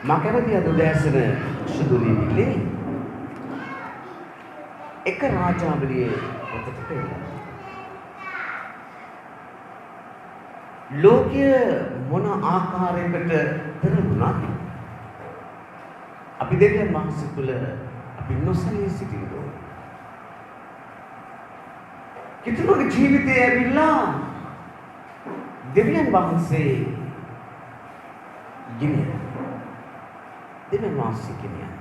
මකරදී අද දැසන සුදුලිවිලි එක රාජාවලියේ පොතට පෙන්නනවා. ලෝකය මොන ආකාරයකට පෙරළුණත් අපි දෙවියන් වහන්සේ තුළ අපි නොසලී සිටිනවා. කිතුණුගේ ජීවිතය ඇවිල්ලා දෙවියන් වහන්සේ ගෙනියන දෙවියන් වහන්සේ ගෙනියන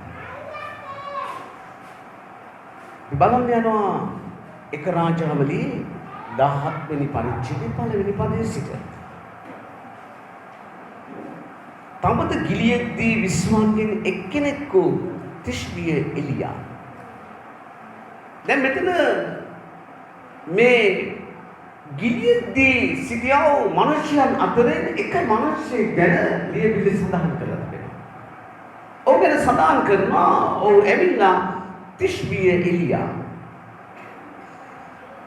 බලන්න යනවා එක රාජාවලි 17 වෙනි පරිච්ඡේදයේ පළවෙනි පදයේ සිට තමත ගිලියෙද්දී විශ්වාසයෙන් එක්කෙනෙක් වූ තිෂ්බිය එලියා. දැන් මෙතන මේ ගිලියෙද්දී සිටියා වූ මිනිසයන් අතරින් එක මිනිසෙක් ගැන ලියවිලි සඳහන් කරලා තිබෙනවා. ඔහු ගැන සඳහන් කරනවා ඔහු ඇවිල්ලා තිෂ්බිය එලියා.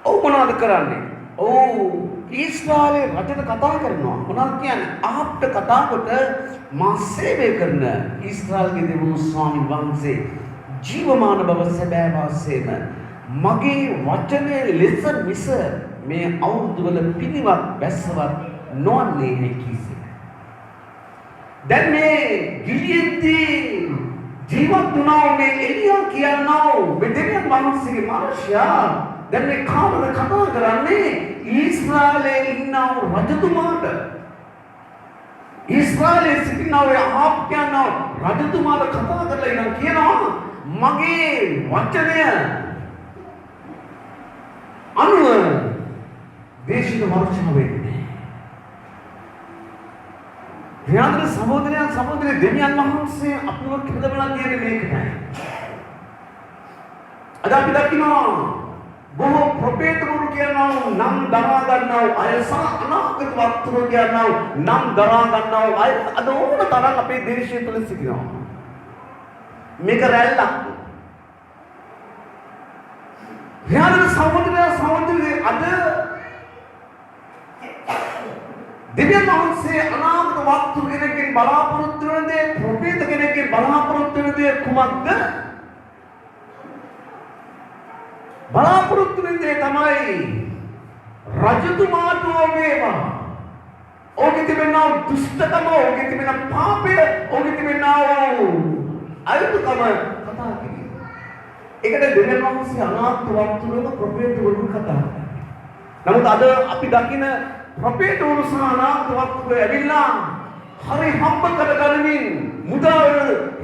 ඔහු මොනවද කරන්නේ? ඔහු ඊශ්‍රායලේ රටට කතා කරනවා. මොනවද කියන්නේ? ආප්ට කතා කොට මා සේවය කරන ඊශ්‍රායල්ගේ දෙවියන් ස්වාමීන් වහන්සේ ජීවමාන බව සැබෑ වාසයේම මගේ වචනේ ලෙස මිස මේ අවුරුදුවල පිළිවත් බැස්සවත් නොවන්නේ නේ කීසේ. දැන් මේ ගිලියෙද්දී ජීවත් වුණා මේ එලියා කියනවා මේ දෙවියන් වහන්සේගේ මිනිසයා දැන් මේ කාමද කතා කරන්නේ ඊශ්‍රායලේ ඉන්න රජතුමාට. ඊශ්‍රායලේ සිටින ආප් කියන රජතුමාට කතා කරලා ඉන්න කියනවා මගේ වචනය අනුව දේශික වර්ෂණ වෙන්නේ. ප්‍රියන්තර සහෝදරයන් දෙවියන් වහන්සේ අපිව කෙරදවලා තියෙන්නේ මේකයි. අද අපි දකිනවා බොහෝ ප්‍රොෆෙටවරු කියනවා නම් දරා ගන්නව අය සහ අනාගත වක්තවරු කියනවා නම් දරා ගන්නව අය අද ඕන තරම් අපේ දේශය තුළ සිටිනවා. මේක රැල්ලක්. ප්‍රියන්තර සහෝදරයන් අද දෙවියන් වහන්සේ අනාගත වක්තවරු කෙනෙක්ගෙන් බලාපොරොත්තු වෙන දේ ප්‍රොෆෙට කෙනෙක්ගෙන් බලාපොරොත්තු වෙන දේ කුමක්ද? බලාපොරොත්තු වෙන්නේ තමයි රජතුමාට වේවා. ඔහුගේ තිබෙන දුෂ්ටකම, ඔහුගේ තිබෙන පාපය, ඔහුගේ තිබෙන අයුතුකම කතා කිරීම. ඒකට දෙවියන් වහන්සේ අනාගත වක්තවරු ප්‍රොෆෙටවරු කතා කරනවා. නමුත් අද අපි දකින ප්‍රොෆෙටවරු සහ අනාගත වක්තවරු ඇවිල්ලා හරි හම්බ කරගනිමින් මුදල්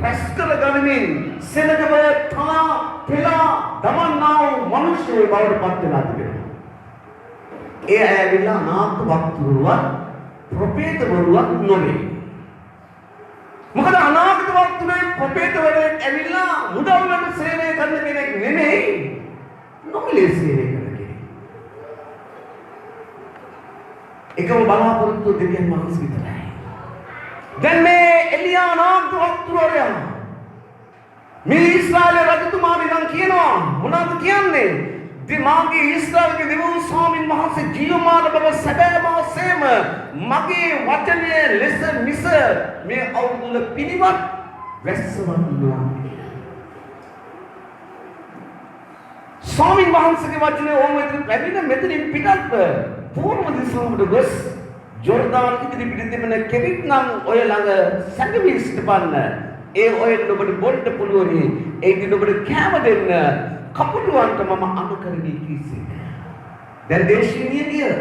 රැස් කරගනිමින් සෙනගව තලා පෙලා දමන්නා මිනිස්සු බවට පත් වෙලා තිබෙනවා. ඒ ඇවිල්ලා අනාගත වක්තවරුවත් ප්‍රොෆෙටවරුවත් නොවේ. මොකද අනාගත වක්තවරුන් ප්‍රොෆෙටවරුන් ඇවිල්ලා මුදල් වලට සේවය කරන කෙනෙක් නෙමෙයි, නොමිලේ සේවය කරන කෙනෙක්. එකම බලාපොරොත්තු දෙවියන් වහන්සේ විතරයි. දැන් මේ එලියා අනාගත වක්තවරයා මේ ඊශ්‍රායල රජතුමා විසින් කියනවා මොනවද කියන්නේ? මාගේ ඊශ්‍රායලගේ දෙවියන් ස්වාමීන් වහන්සේ ජීවමාන බව සැබෑ වාසයේම මගේ වචනය ලෙස මිස මේ අවුරුදුල පිළිවත් වැස්සවත් නොවේ. ස්වාමීන් වහන්සේගේ වචනේ ඕම මෙතන ලැබෙන මෙතනින් පිටත්ව පූර්ව දිශාවට ගොස් ජෝර්දාන් ඉදිරි පිට තිබෙන කෙවිත් නම් ඔය ළඟ සැඟවී සිටපන්න. ඒ ඔයත් ඔබට බොන්න පුළුවනි. ඒකින් ඔබට කෑම දෙන්න කපුටුවන්ට මම අනුකරණය කීසේ. දැන් දේශීය නියගිය.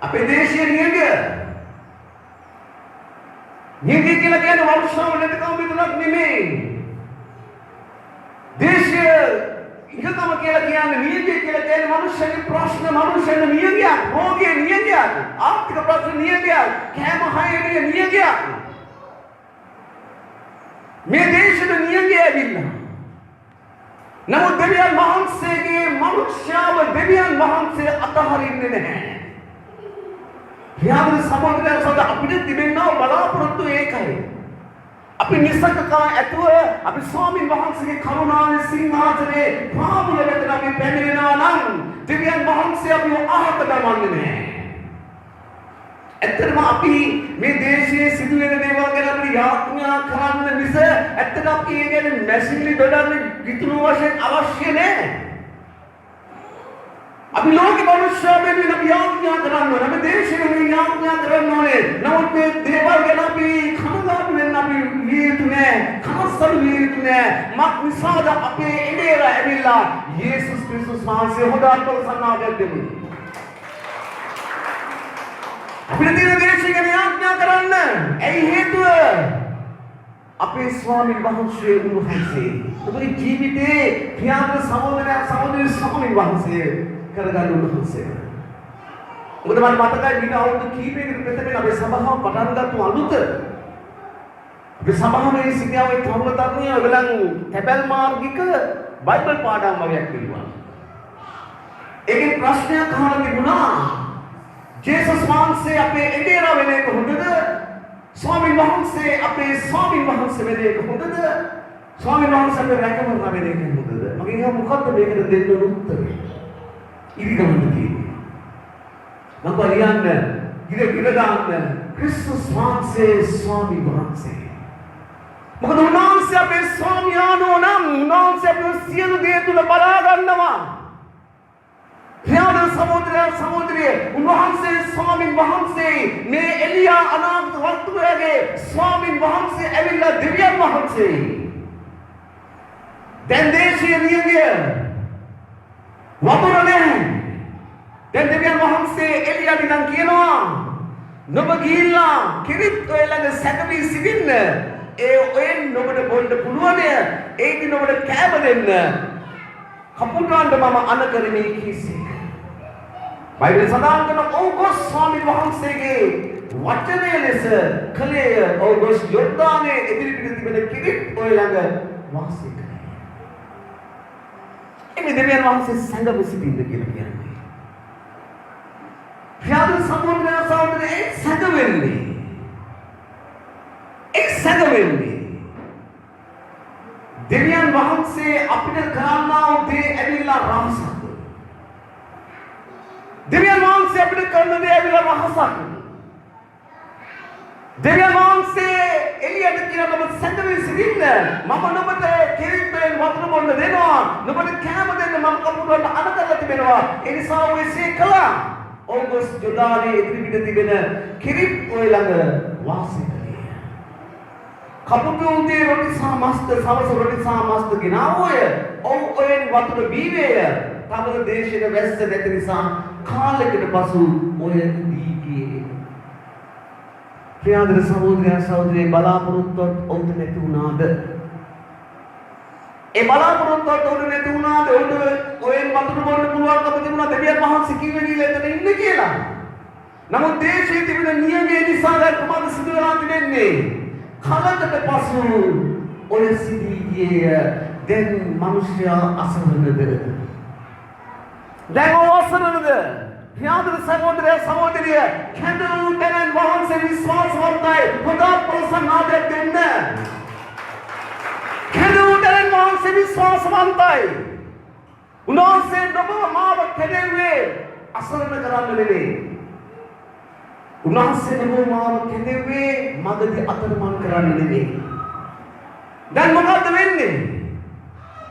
අපේ දේශීය නියගිය. නියගිය කියලා කියන්නේ වර්ෂාව නැතිකම විතරක් නෙමෙයි. දේශීය ඉහතම කියලා කියන්නේ නියගිය කියලා කියන්නේ මනුෂ්‍යගේ ප්‍රශ්න මනුෂ්‍යන නියගියක්, රෝගයේ නියගියක්, ආර්ථික ප්‍රශ්න නියගියක්, කෑම හයනේ නියගියක්. මේ දේශෙට නියගිය ඇවිල්ලා. නමුත් දෙවියන් වහන්සේගේ මනුෂ්‍යව දෙවියන් වහන්සේ අතහරින්නේ නැහැ. යාවන සමෝදරයන් සද අපිට තිබෙනා බලාපොරොත්තු ඒකයි. අපි නිසකකා ඇතුව අපි ස්වාමීන් වහන්සේගේ කරුණාවේ සිංහාසනේ පාමුල වෙත අපි පැමිණෙනවා නම් දෙවියන් වහන්සේ අපිව අහක දමන්නේ නැහැ. ඇත්තටම අපි මේ දේශයේ සිදුවෙන දේවල් ගැන අපිට යාඥා කරන්න මිස ඇත්තට අපි ඒ ගැන මැසිලි දොඩන්න විතුණු වශයෙන් අවශ්‍ය නැහැ. අපි ලෝක මනුෂ්‍යයෙක් වෙන අපි යාඥා කරන්න ඕනේ. අපි දේශයේ යාඥා කරන්න ඕනේ. නමුත් මේ දේවල් ගැන අපි කනගාටු වෙන්න අපි විය යුතු නැහැ. කනස්සලු විය යුතු නැහැ. මක් නිසාද අපේ එඩේර ඇවිල්ලා යේසුස් ක්‍රිස්තුස් වහන්සේ හොදාට සන්නාගයක් දෙන්නේ. අපිට තියෙන දේශය ගැන යාඥා කරන්න. ඇයි හේතුව? අපේ ස්වාමීන් වහන්සේ උන්වහන්සේ ඔබේ ජීවිතේ ප්‍රියම සහෝදරී ස්වාමීන් වහන්සේ කරගන්න උන්වහන්සේ. මොකද මම මතකයි ඊට අවුරුදු කීපයකට පෙරතෙම අපේ සභාව පටන් ගත්ත අලුත අපේ සභාවේ සිටියාවේ තරුණ තරුණියෝ ඔයගලන් තැපැල් මාර්ගික බයිබල් පාඩම් වගේක් පිළිගන්නවා. ඒකේ ප්‍රශ්නයක් අහලා තිබුණා. ජේසුස් වහන්සේ අපේ එඩේර වෙන එක හොඳද? ස්වාමීන් වහන්සේ අපේ ස්වාමීන් වහන්සේ වෙන එක හොඳද? ස්වාමීන් වහන්සේ අපේ රැකවරණ වෙන එක හොඳද? මගේ එහෙනම් මොකද්ද මේකට දෙන්න ඕන උත්තරේ? ඉරිගමන තියෙන්නේ. මම කියන්න ඉරගන්න ක්‍රිස්තුස් වහන්සේ ස්වාමීන් වහන්සේ. මොකද උන්වහන්සේ අපේ ස්වාමියාණෝ නම් උන්වහන්සේ අපේ සියලු දේ තුල බලා ගන්නවා. ප්‍රියම සහෝදරයෝ උන්වහන්සේ ස්වාමීන් වහන්සේ මේ එලියා අනාගත වස්තුවේ ස්වාමීන් වහන්සේ ඇවිල්ලා දෙවියන් වහන්සේ දැන් දේශීය නියමය වතුර නැහැ. දැන් දෙවියන් වහන්සේ එලියාට නම් කියනවා නුඹ ගිහිල්ලා කිරිත් ඔය ළඟ සැකවී සිටින්න. ඒ ඔයෙන් නුඹට බොන්න පුළුවන්. ඒකින් නුඹට කෑම දෙන්න. කපුටවන්ට මම අන කරමි කීසේ. බයිබල් සඳහන් කරන ඕගොස් ස්වාමීන් වහන්සේගේ වචනය ලෙස කලේ ඕගොස් යොර්දානේ ඉදිරිපිට තිබෙන කිරිත් ඔය ළඟ වාසය කළේ. එමේ දෙවියන් වහන්සේ සංගම සිටින්න කියලා කියන්නේ. ප්‍රියම සහෝදරයෝ සංගමෙන්නේ. සංගමෙන්නේ. දෙවියන් වහන්සේ අපිට කරන්නා වූ දේ ඇවිල්ලා රහසක්. දෙවියන් වහන්සේ අපිට කරන දේ ඇවිල්ලා රහසක්. දෙවියන් වහන්සේ එළියට කියන ඔබ සංගමේ සිටින්න මම ඔබට කිරිත්ෙන් වතුර බොන්න දෙනවා. ඔබට කෑම දෙන්න මම කපුටවන්ට අන කරලා තිබෙනවා. ඒ නිසා ඔය සේ කළා. ඕගොස් යොදානේ ඉදිරිපිට තිබෙන කිරිත් ඔය ළඟ වාසය කළේ. කපුටු උදේ රොටි සහ මස්ත සවස රොටි සහ මස්ත ගෙනාවෝය. ඔයෙන් වතුර බීවේය. තවද දේශයේ වැස්ස නැති නිසා කාලයකට පසු ඔය දීගේ ප්‍රියාදර සහෝදරයන් බලාපොරොත්තුවත් ඔවුන්ට නැති වුණාද? ඒ බලාපොරොත්තුවත් ඔවුන්ට නැති වුණාද? ඔයෙන් වතුර බොන්න පුළුවන්කම තිබුණා දෙවියන් වහන්සේ කිව්වේ නීල එතන ඉන්න කියලා. නමුත් දේශයේ තිබෙන නියමයේ නිසා දැන් කොහොමද සිදු වෙලා තිබෙන්නේ? කාලයකට පසු ඔය සිද්ධියේ දැන් මිනිස්යා අසරණද? දැන් අවසරණද? ප්‍රියාදර සහෝදරිය කැඳවුණු දෙවියන් වහන්සේ විශ්වාසවන්තයි. හොඳ ප්‍රසන්නාදයක් දෙන්න. කැඳවුණු දෙවියන් වහන්සේ විශ්වාසවන්තයි. උන්වහන්සේ ඔබව මාව කැඳෙන්නේ අසරණ කරන්න නෙවෙයි. උන්වහන්සේ ඔබව මාව කැඳෙන්නේ මගදී අතරමං කරන්න නෙවෙයි. දැන් මොකද්ද වෙන්නේ?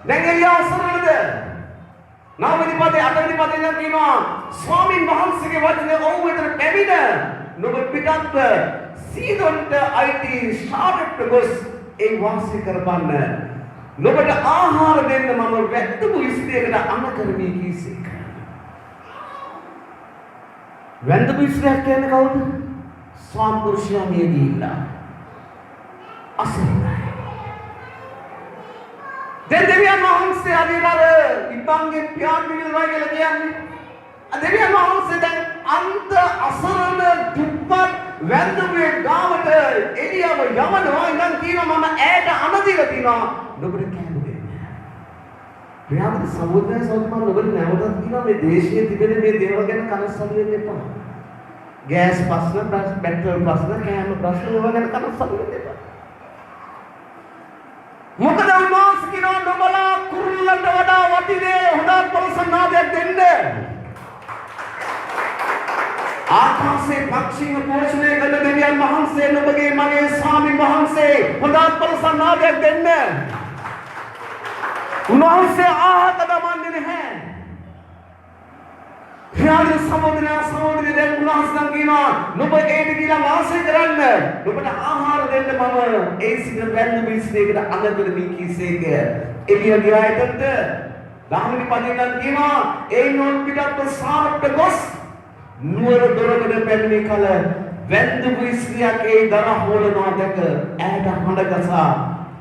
දැන් එළිය අසරණද? නවවෙනි පදේ අටවෙනි පදේ නම් කියනවා ස්වාමීන් වහන්සේගේ වචනේ ඔව් විතර පැමිණ නුඹ පිටත් සීදොන්ට අයිති ශාරට ගොස් ඒ වාසය කරපන්න. නුඹට ආහාර දෙන්න මම වැද්දපු ඉස්ත්‍රියකට අන කරමි කීසේක. වැද්දපු ඉස්ත්‍රියක් කියන්නේ කවුද? ස්වාම පුරුෂයා මිය ගිහිල්ලා අසරණයි. දැන් දෙවියන් වහන්සේ අදිනාර ඉබ්බන්ගේ පියාණිවිල්වා කියලා කියන්නේ. දෙවියන් වහන්සේ දැන් අන්ත අසරණ දුප්පත් වැන්දුවේ ගාවට එළියම යවනවා. ඉතින් කියනවා මම ඈට අනදිලා තිනවා. ඔබට කෑම දෙන්න. ප්‍රියම සහෝදරයන් ඔබට නැවතත් කියනවා මේ දේශයේ තිබෙන මේ දේවල් ගැන කනස්සලු වෙන්න එපා. ගෑස් ප්‍රශ්න, පෙට්‍රල් ප්‍රශ්න, කෑම ප්‍රශ්න ඒවා ගැන කනස්සලු වෙන්න එපා. මොකද උන්වහන්සේ කියනවා නුඹලා කුරුල්ලන්ට වඩා වටිනේ හොඳ ප්‍රසන්නාදයක් දෙන්න. ආකාශයේ පක්ෂීව පෝෂණය කළ දෙවියන් වහන්සේ නුඹගේ මගේ ස්වාමීන් වහන්සේ හොඳත් පරිසන්නාදයක් දෙන්න. උන්වහන්සේ ආහත දමන්නේ නැහැ. යාළුවෝ සහෝදරයෝ දැන් උන්වහන්සේ කියනවා නුඹ ඒට කියලා වාසය කරන්න. නුඹට ආහාර දෙන්න මම ඒ සිට වැන්න මිනිස්සෙකුට අඟකට දී කීසේක. එළිය ගියායටද ධාමනි පදිනන් කියනවා ඒ නෝන් පිටත් සාරට ගොස් නුවර දොරකඩ පැමිණි කල වැන්දුපු ස්ත්‍රියක් ඒ දර හොලනවා දැක ඈට හඬ ගසා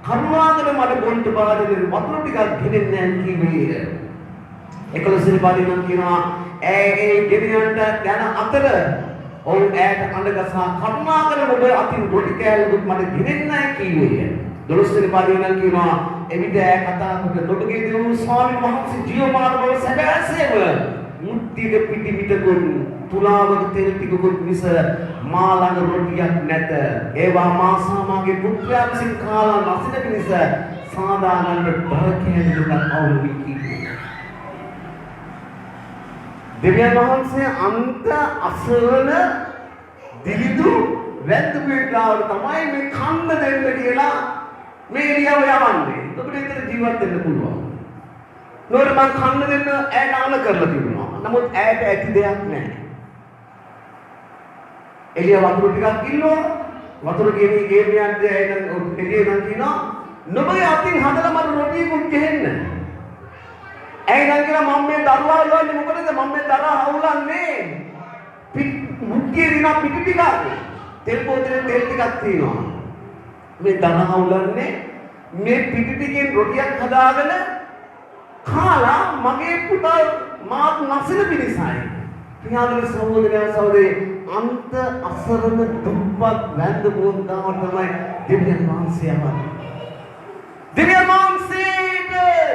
කරුණාකර මට බොන්න බාදෙන වතුර ටිකක් ගෙනෙන්නේ නැහැ කිව්වේ. 11 වෙනි පදිනන් කියනවා ඒ ගෙනියන්න යන අතර ඔව් ඈට හඬ ගසා කරුණාකර ඔබ අතින් රොටි කෑල්ලකුත් මට ගෙනෙන්නේ නැහැ කිව්වේ. 12 වෙනි පදිනන් කියනවා එවිට ඈ කතා කොට නොබගේ දෙව් ස්වාමීන් වහන්සේ ජීවමාන බව සැබෑසේම මුට්ටියක පිටි පිටකුත් තුලාවක තෙල් ටිකකුත් මිස මා ළඟ රොටියක් නැත. ඒවා මා සාමාගේ පුත්‍රයා විසින් කාලා නැසින පිණිස සාදාගන්න බර කැඳුමක් අවුලි කිව්වේ. දෙවියන් වහන්සේ අන්ත අසරණ දිලිදු වැද්දුවේ ගාවට තමයි මේ කන්න දෙන්න කියලා මේ එළියව යවන්නේ. ඔබට විතර ජීවත් වෙන්න පුළුවන්. නෝර මං කන්න දෙන්න ඈට ආන කරලා තිබුණා. නමුත් ඈට ඇති දෙයක් නැහැ. එළිය වතුර ටිකක් ඉන්නවා. වතුර ගෙනියන්න එළිය නම් කියනවා නුඹගේ අතින් හදලා මට රොටියකුත් ගෙහෙන්න. ඇයි නම් කියලා මම මේ දරුවා ලෝන්නේ මොකටද මම මේ දරා හවුලන්නේ? මුට්ටියේ දිනා පිටි ටිකක්. තෙල් පොතේ තෙල් ටිකක් තියෙනවා. මේ දරා හවුලන්නේ මේ පිටි ටිකෙන් රොටියක් හදාගෙන කාලා මගේ පුතා මාත් නැසින පිණිසයි. පියාදල සහෝදරයෝ අන්ත අසරණ දුප්පත් වැන්ද බෝධාව තමයි දෙවියන් වහන්සේ යවන්නේ. දෙවියන් වහන්සේට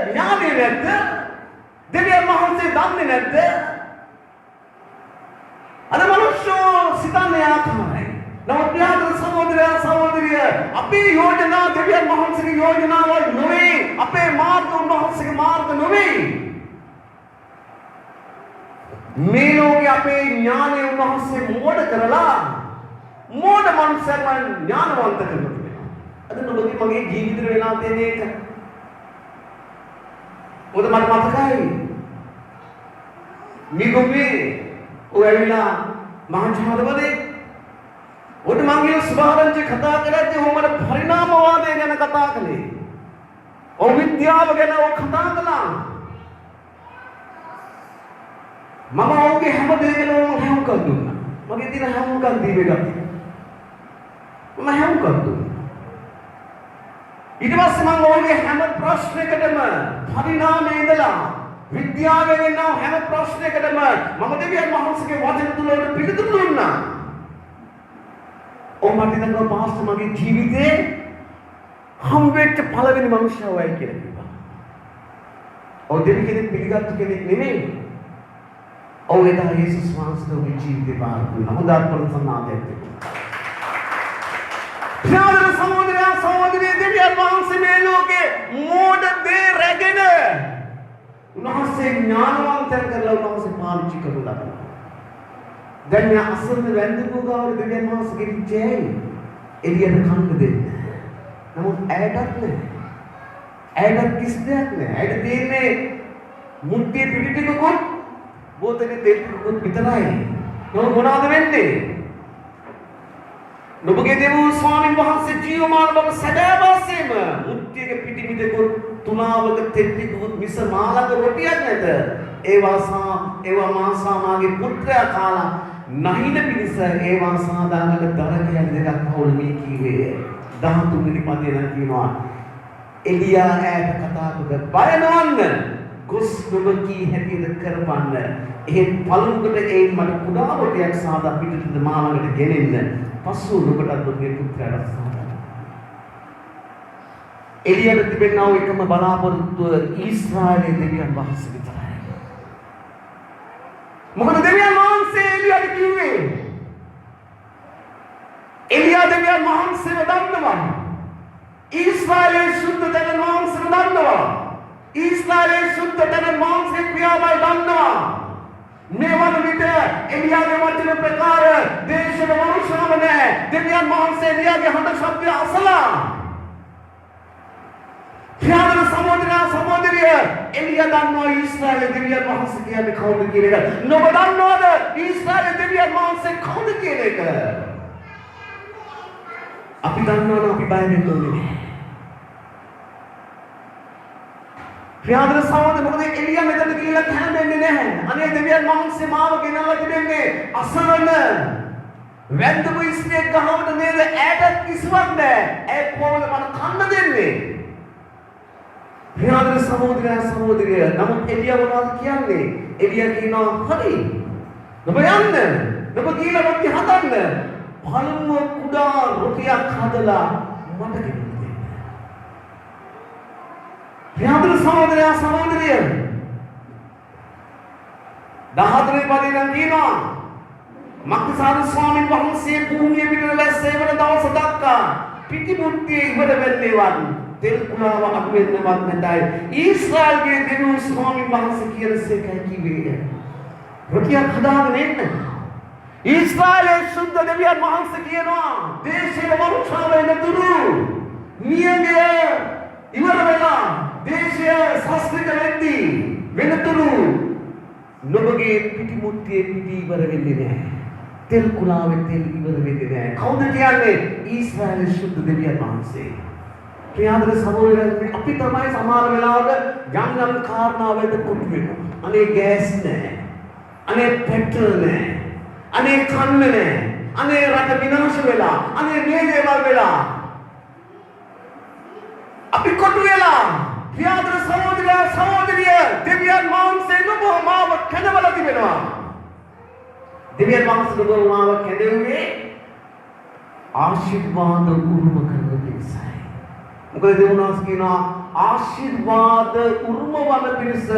ඥානෙ නැද්ද? දෙවියන් වහන්සේ දන්නේ නැද්ද? අද මිනිස්සු සිතන්නේ ආකාරයි. නමුත් පියාදල සහෝදරය අපේ යෝජනා දෙවියන් වහන්සේගේ යෝජනාවල් නොවේ. අපේ මාර්ග උන්වහන්සේගේ මාර්ග නොවේ. මේ ලෝකේ අපේ ඥානය උන්වහන්සේ මෝඩ කරලා මෝඩ මනුස්සයන් ඥානවන්ත කරනවා. අද නොබගේ මගේ ජීවිතේ වෙලා තියෙන එක. ඔද මට මතකයි. මිගොමේ ඔය ඇවිල්ලා මහජනවදේ ඔන්න මම කියන සුභාරංචි කතා කරද්දී ඔහු මට පරිණාමවාදය ගැන කතා කළේ. ඔව් විද්‍යාව ගැන ඔහු කතා කළා. මම ඔහුගේ හැම දෙයකම හැමකම් දුන්නා. මගේ තියෙන හැමකම් දීවේ ගත්තා. මම හැමකම් දුන්නා. ඊට පස්සේ මම ඔහුගේ හැම ප්‍රශ්නයකටම පරිණාමයේ ඉඳලා විද්‍යාවෙන් එන හැම ප්‍රශ්නයකටම මම දෙවියන් වහන්සේගේ වචන තුල පිළිතුරු දුන්නා. ඔවුන්ට ඉතින් පාස්ටර් මගේ ජීවිතේ හම්බෙච්ච පළවෙනි මනුස්සයා වයි කියලා කිව්වා. ඔව් දෙවි කෙනෙක් පිළිගත්තු කෙනෙක් නෙමෙයි. ඔව් එදා යේසුස් වහන්සේගේ ජීවිතේ පාර දුන්නා. හොඳ අත්පොරසන්නාදයක් තිබුණා. ප්‍රාදර සහෝදරයෝ දෙවියන් වහන්සේ මේ ලෝකේ මෝඩ දේ රැගෙන උන්වහන්සේ ඥානවන්තයන් කරලා උන්වහන්සේ පාවිච්චි කරලා දැන් මේ අසරණ වැන්දපු ගාවල දෙවියන් වහන්සේගේ විජයයි එළියට කන්න දෙන්න. නමුත් ඇයටත් නෑ. ඇයට කිසි දෙයක් නෑ. ඇයට තියෙන්නේ මුට්ටියේ පිටි ටිකකුත් බෝතලේ තෙල් ටිකකුත් විතරයි. මොනවද වෙන්නේ? නුඹගේ දෙව් ස්වාමීන් වහන්සේ ජීවමාන බව සදාවසේම මුට්ටියක පිටි මිදකුත් තුනාවක තෙල් ටිකකුත් මිස මාළක රොටියක් නැත. ඒවා මාසාමාගේ පුත්‍රයා කාලා නහින පිණිස ඒවා සාදාගන්න දරකයන් දෙකක් අවුලමේ කීවේ. 13 වෙනි පදයෙන් කියනවා එලියා ඈට කතා කොට බය නොවන්න ගොස් නුඹ කී හැටිද කරපන්න. එහෙත් පළමුකට ඒ මට කුඩා රොටියක් සාදා පිටට මාළකට ගෙනෙන්න. පසු නුඹට දුන්නේ පුත්‍රයාට සාදා. එලියට තිබෙනා වූ එකම බලාපොරොත්තුව ඊශ්‍රායලයේ දෙවියන් වහන්සේ විතරයි. මොකද දෙවියන් වහන්සේ එලියට කිව්වේ එලියා දෙවියන් වහන්සේව දන්නවා. ඊශ්‍රායලයේ සුද්ධ දෙවියන් වහන්සේව දන්නවා. ඊශ්‍රායලයේ සුද්ධ දෙවියන් වහන්සේ ක්‍රියාවයි දන්නවා. මේ වන විට එලියාගේ වචන ප්‍රකාර දේශන වරුෂාව නැහැ. දෙවියන් වහන්සේ එලියාගේ හඬ ශබ්දය අසලා ක්‍රියාවන සහෝදරිය එලියා දන්නවා ඊශ්‍රායලේ දෙවියන් වහන්සේ කියන්නේ කවුද කියන එක. නුඹ දන්නවද ඊශ්‍රායලේ දෙවියන් වහන්සේ කවුද කියන එක? අපි දන්නවද අපි බය වෙන්න ඕනේ නැහැ. ක්‍රියාවන සහෝදරිය මොකද එලියා මෙතන කියලා කැඳෙන්නේ නැහැ. අනේ දෙවියන් වහන්සේ මාව ගෙනල්ලා තිබෙන්නේ අසරණ වැන්දම ඉස්මේ ගහවට නේද ඈට කිසිවක් නැහැ. ඒ කොහොමද මට කන්න දෙන්නේ? ක්‍රියාවන සහෝදරිය නමුත් එලියා මොනවද කියන්නේ? එලියා කියනවා හරි. නුඹ යන්න. නුඹ කියලා රොටි හදන්න. පළමුව කුඩා රොටියක් හදලා මට ගෙනත් දෙන්න. ක්‍රියාවන සහෝදරිය 14 පදේ නම් කියනවා මක්කසාර ස්වාමීන් වහන්සේ භූමිය පිටට වැස්සේවන දවස දක්වා පිටිමුට්ටියේ ඉවර වෙන්නේවත් තෙල් කුණාව අඩුවෙන්නවත් නැතයි. ඊශ්‍රායල්ගේ දෙවියන් ස්වාමීන් වහන්සේ කියනසේකයි කිව්වේ. රොටියක් හදාගෙන එන්න. ඊශ්‍රායලේ සුද්ධ දෙවියන් වහන්සේ කියනවා දේශයේ වරුෂාව වෙනතුරු නියමය ඉවර වෙලා දේශය සස්ත්‍රික වෙද්දී වෙනතුරු නුඹගේ පිටිමුට්ටියේ පිටි ඉවර වෙන්නේ නැහැ. තෙල් කුණාවේ තෙල් ඉවර වෙන්නේ නැහැ. කවුද කියන්නේ? ඊශ්‍රායලේ සුද්ධ දෙවියන් වහන්සේ. ක්‍රියාවන සහෝදරයන් අපි තමයි සමහර වෙලාවක යම් කාරණාවකට කොටු වෙනවා. අනේ ගෑස් නැහැ. අනේ පෙට්‍රල් නැහැ. අනේ කන්න නැහැ. අනේ රට විනාශ වෙලා. අනේ මේ දේවල් වෙලා. අපි කොටු වෙලා. ක්‍රියාවන සහෝදරිය දෙවියන් වහන්සේ නුඹ මාව කැඳවලා තිබෙනවා. දෙවියන් වහන්සේ නුඹ මාව කැඳෙන්නේ ආශිර්වාද උරුම කරන පිණිසයි. මොකද දෙවියන් වහන්සේ කියනවා ආශිර්වාද උරුම වන පිණිස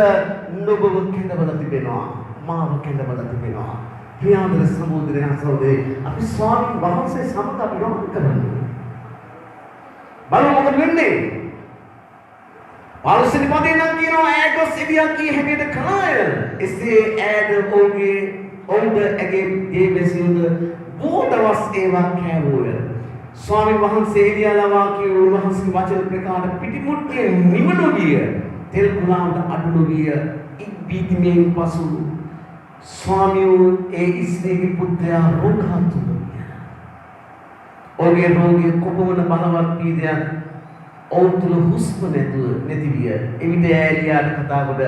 නුඹව කැඳවලා තිබෙනවා. මාව කැඳවලා තිබෙනවා. ක්‍රියාවන සහෝදරයන් අපි ස්වාමීන් වහන්සේ සමග අපි ගමන් කරනවා. බලමු මොකද වෙන්නේ? පාලසිනි පදේ නම් කියනවා ඈගොස් එවියන් කී හැටියට කලාය. එසේ ඈද ඔවුන්ද ඇගේ ඒ බැසියුද බෝදවස් ඒවා කෑවෝය. ස්වාමීන් වහන්සේ එලියා ලවා කිව් උන්වහන්සේ වචන ප්‍රකාර පිටිමුට්ටියේ නිවනු ගිය තෙල් කුණාවට අඩු නොවිය. ඉක්බීතිමෙන් පසු ස්වාමියෝ ඒ ඉස්රේලි පුත්‍රයා රෝගාතුර විය. ඔහුගේ රෝගය කොපමණ බලවත් වීදයක් ඔවුන් තුළ හුස්ම නැති විය. එවිට එලියාට කතා කොට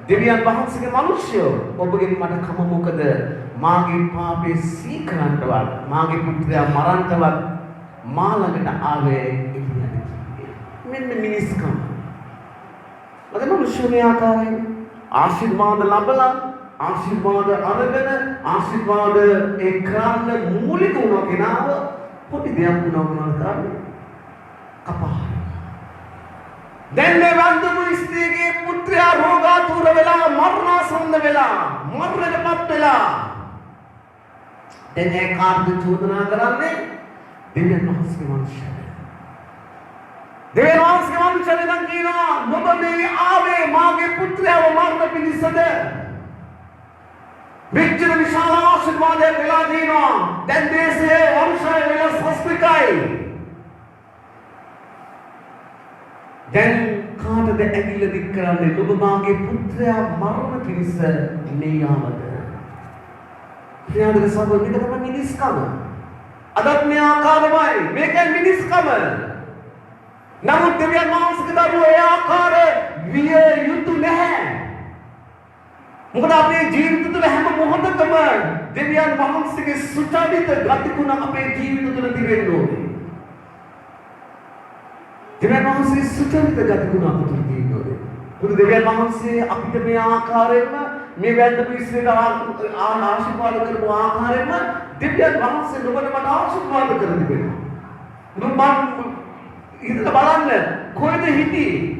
දෙවියන් වහන්සේගේ මිනිස්යෝ ඔබගෙන් මට කම මොකද? මාගේ පාපේ සීකරන්නවත් මාගේ පුත්‍රයා මරන්නවත් මා ළඟට ආවේ එලියාට. මෙන්න මිනිස්කම්. අද මිනිස්සුනේ ආකාරයෙන් ආශිර්වාද ලැබලා ආශිර්වාද අරගෙන ආශිර්වාද ඒ කරන්න මූලික වුණා කෙනාව පොඩි දෙයක් වුණා කරන්නේ කපා. දැන් මේ වන්දමු ස්ත්‍රීගේ පුත්‍රයා රෝගාතුර වෙලා මරණාසන්න වෙලා මරණයටපත් වෙලා දැන් ඒ කාර්ද චෝදනා කරන්නේ දෙවියන් වහන්සේගේ මනුෂ්‍යය. දෙවියන් වහන්සේගේ මනුෂ්‍යය නම් කියනවා නුඹ මේ ආවේ මාගේ පුත්‍රයාව මරණ පිණිසද? විච්ඡේද විශාල ආශිර්වාදයක් වෙලා දිනවා. දැන් දේශයේ වංශය වෙනස් හස්තිකයි. දැන් කාටද ඇඟිල්ල දික් කරන්නේ? ඔබ මාගේ පුත්‍රයා මරණ පිණිස මේ ආවද? ක්‍රියාවද සමග මේක තමයි මිනිස්කම. අදත් මේ ආකාරමයි. මේකයි මිනිස්කම. නමුත් දෙවියන් වහන්සේගේ දරුවෝ ඒ ආකාර විය යුතු නැහැ. මොකද අපේ ජීවිත තුළ හැම මොහොතකම දෙවියන් වහන්සේගේ සුචරිත ගතිගුණ අපේ ජීවිත තුළ තිබෙන්න ඕනේ. දෙවියන් වහන්සේ සුචරිත ගතිගුණ අපට තියෙන්න ඕනේ. මොකද දෙවියන් වහන්සේ අපිට මේ ආකාරයෙන්ම මේ වැඳ පිස්සේට ආශිර්වාද කරපු ආකාරයෙන්ම දෙවියන් වහන්සේ ඔබට මට ආශිර්වාද කර තිබෙනවා. මම ඉතින් බලන්න කොහෙද හිටියේ?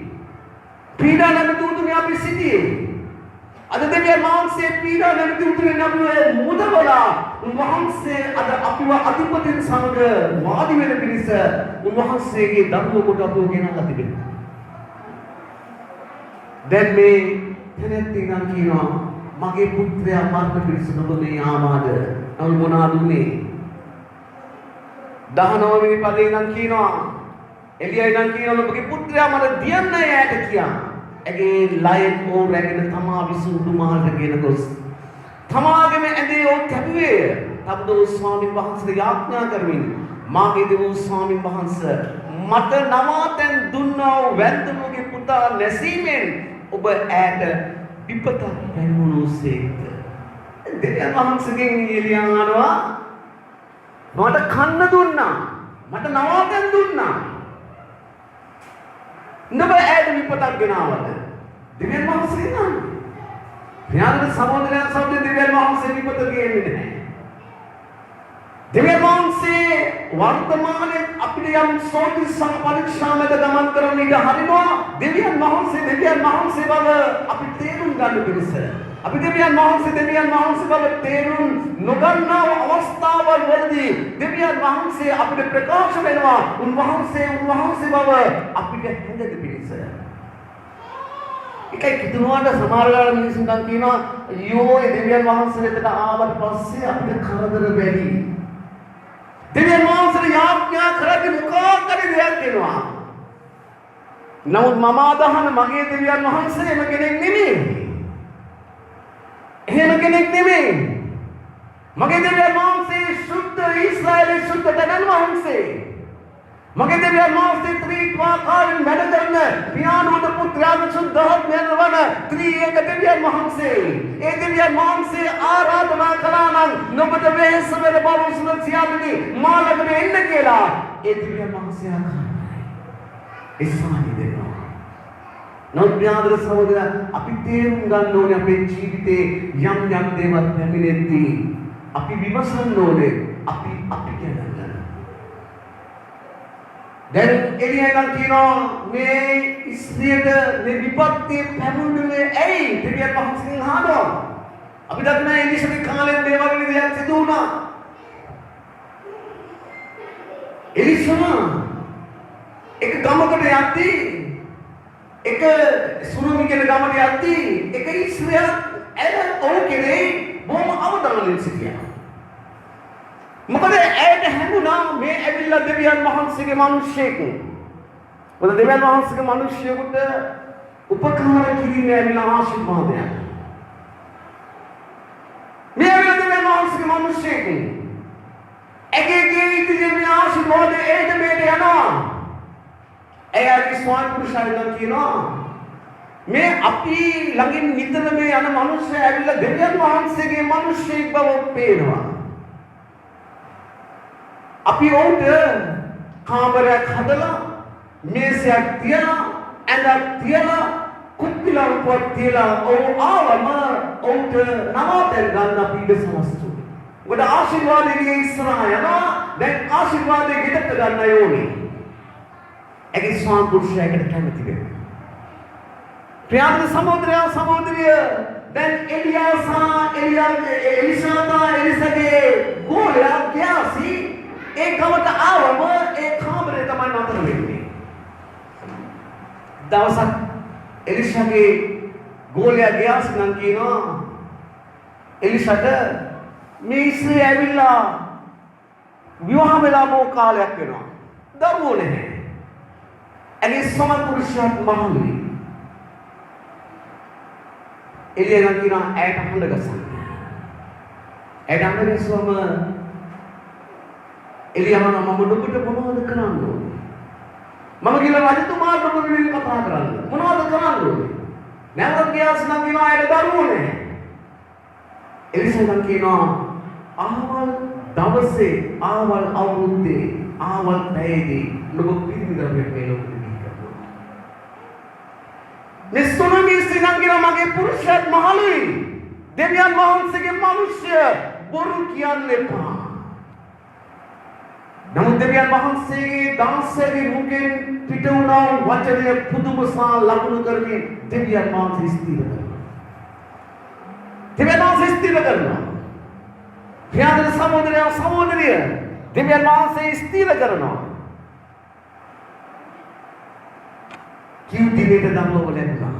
පීඩා නැමැති උතුමේ අපි සිටියේ. අද දෙවියන් වහන්සේ පීඩා නැමැති උතුමේ නමුවේ මුදවලා උන්වහන්සේ අද අපිව අධිපතින් සමග වාඩි වෙන පිණිස උන්වහන්සේගේ දරුවෝ කොට අපව ගෙනල්ලා තිබෙනවා. දැන් මේ තැනැත්තින් නම් කියනවා මගේ පුත්‍රයා මරණ පිණිස නොබේ ආවාද? නමුත් මොනවද උනේ? 19 වෙනි පදේ නම් කියනවා එලියයි නම් කියනවා ඔබගේ පුත්‍රයා මට දියන්න යාට කියා. ඇගේ ලයෙන් ඕ රැගෙන තමා විසුණු මහල්ට ගෙන ගොස් තමාගේම ඇඳේ ඕ කැපුවේ. තබ්දෝ ස්වාමීන් වහන්සේට යාඥා කරමින් මාගේ දෙව් ස්වාමීන් වහන්සේ මට නවාතැන් දුන්නා වූ වැද්දමුගේ පුතා නැසීමෙන් ඔබ ඈට විපත පැමුණුසේක. දෙවියන් වහන්සේගෙන් එලියා අහනවා මට කන්න දුන්නා මට නවාතැන් දුන්නා නුඹ ඈට විපතක් ගෙනාවද? දෙවියන් වහන්සේ නෑ. ඥාන සමෝදරයන් සමග දෙවියන් වහන්සේ විපත ගේන්නේ නැහැ. දෙවියන් වහන්සේ වර්තමානයේ අපිට යම් සෝතිසං පරීක්ෂා මැද ගමන් කරන ඉඩ හරිනවා. දෙවියන් වහන්සේ බව අපි තේරුම් ගන්න පිණිස අපි දෙවියන් වහන්සේ බව තේරුම් නොගන්නා අවස්ථාවල් වලදී දෙවියන් වහන්සේ අපිට ප්‍රකාශ වෙනවා උන්වහන්සේ බව අපිට හැඳෙන්න පිණිස. එකයි කිතුනාට සමහර වෙලාවට මිනිස්සුන් නම් කියනවා අයියෝ ඒ දෙවියන් වහන්සේ වෙතට ආවට පස්සේ අපිට කරදර වැඩි. දෙවියන් වහන්සේට යාඥා කරද්දී මොකක් හරි දෙයක් වෙනවා. නමුත් මම අදහන මගේ දෙවියන් වහන්සේ එහෙම කෙනෙක් නෙමෙයි. මගේ දෙවියන් වහන්සේ සුද්ධ ඊශ්‍රායලයේ සුද්ධ තනන් වහන්සේ. මගේ දෙවියන් වහන්සේ ත්‍රිත්වාකාරයෙන් වැඩ කරන පියාණෝද පුත්‍රයාද සුද්ධාත්මයන් වන ත්‍රිඑක දෙවියන් වහන්සේ. ඒ දෙවියන් වහන්සේ ආරාධනා කළා නම් නොබද වෙහස වෙන බව උසුන සියල්ලනි මා ළඟට එන්න කියලා. ඒ දෙවියන් වහන්සේ ආකාරයි. ඉස්මානි දෙනවා. නෝත්‍යාදර සහෝදර අපි තේරුම් ගන්න ඕනේ අපේ ජීවිතේ යම් දේවල් පැමිණෙද්දී අපි විමසන්න ඕනේ අපි කියන්නේ දැන් එළියෙන් කියනවා මේ ස්ත්‍රියට මේ විපත්ති පැමුණුනේ ඇයි? දෙවියන් වහන්සේගෙන් අහනවා. අපි දන්නා එලිසබෙත් කාලේ මේ වගේ දෙයක් සිදු වුණා. එලිසම එක ගමකට යද්දී එක සුරුමි කියන ගමකට යද්දී එක ස්ත්‍රියක් ඔහු කෙරේ බොහොම අවධානයෙන් සිටියා. මොකද ඇයට හැඟුණා මේ ඇවිල්ලා දෙවියන් වහන්සේගේ මිනිස්සෙක්. මොකද දෙවියන් වහන්සේගේ මිනිස්සෙකුට උපකාර කිරීමේ ඇවිල්ලා ආශිර්වාදයක්. මේ ඇවිල්ලා දෙවියන් වහන්සේගේ මිනිස්සෙක්. ඇගේ ඉදිරියේ ආශිර්වාදය ඒට මේට යනවා. එයාගේ ස්වාමි පුරුෂයන් කියනවා මේ අපි ළඟින් නිතර මේ යන මිනිස්සු ඇවිල්ලා දෙවියන් වහන්සේගේ මිනිස්සෙක් බව පේනවා. අපි ඔවුන්ට කාමරයක් හදලා මේසයක් තියලා ඇඳක් තියලා කුප්පිලා පොත් තියලා ඔවුන් ආවම ඔවුන්ට නවාතැන් ගන්න අපි ඉඩ සලස්තු. මොකද ආශිර්වාදයේ ඉස්සරහා යනවා. දැන් ආශිර්වාදයේ ගෙදරට ගන්න ඕනේ. ඒකේ ස්වාම පුරුෂයාට කැමති වෙනවා. ප්‍රියන්ත සහෝදරය දැන් එලිසාගේ ගෝලයා ගියාසි ඒ ගමට ආවම ඒ කාමරේ තමයි නතර වෙන්නේ. දවසක් එලිසාගේ ගෝලයා ගියාසි නම් කියනවා එලිසාට මේ ඉස්සේ ඇවිල්ලා විවාහ වෙලා බොහෝ කාලයක් වෙනවා. දරුවෝ නැහැ. ඇගේ සම පුරුෂයාත් මහලුයි. එළියෙන් කියනවා ඇයට හඬ ගසන්න. ඇයට හඬ ගසුවම එළියම මම ඔබට මොනවද කරන්න ඕනේ? මම කියලා රජතුමාට ඔබ වෙනුවෙන් කතා කරන්න. මොනවද කරන්න ඕනේ? නැවත ගියාස් නම් කියනවා ඇයට දරුවෝ නැහැ. එලිසබෙත් කියනවා ආවල් දවසේ ආවල් අවුරුද්දේ ආවල් පැයේදී ඔබ පිරිමිදරෙක් මේ ලෝකෙ නිස්සොනමී සිනංගිර මගේ පුරුෂයාත් මහලුයි. දෙවියන් වහන්සේගේ මිනිස්ය බොරු කියන්න එපා. නමුත් දෙවියන් වහන්සේගේ දාසයාගේ මුඛෙන් පිට වුණා වචනය පුදුමසා ලකුණු කරමින් දෙවියන් වහන්සේ ස්ථිර කරනවා. දෙවියන් වහන්සේ ස්ථිර කරනවා. ප්‍රියතර සහෝදරිය දෙවියන් වහන්සේ ස්ථිර කරනවා. කිව් දිනෙට දරුවෝ ලැබුණා.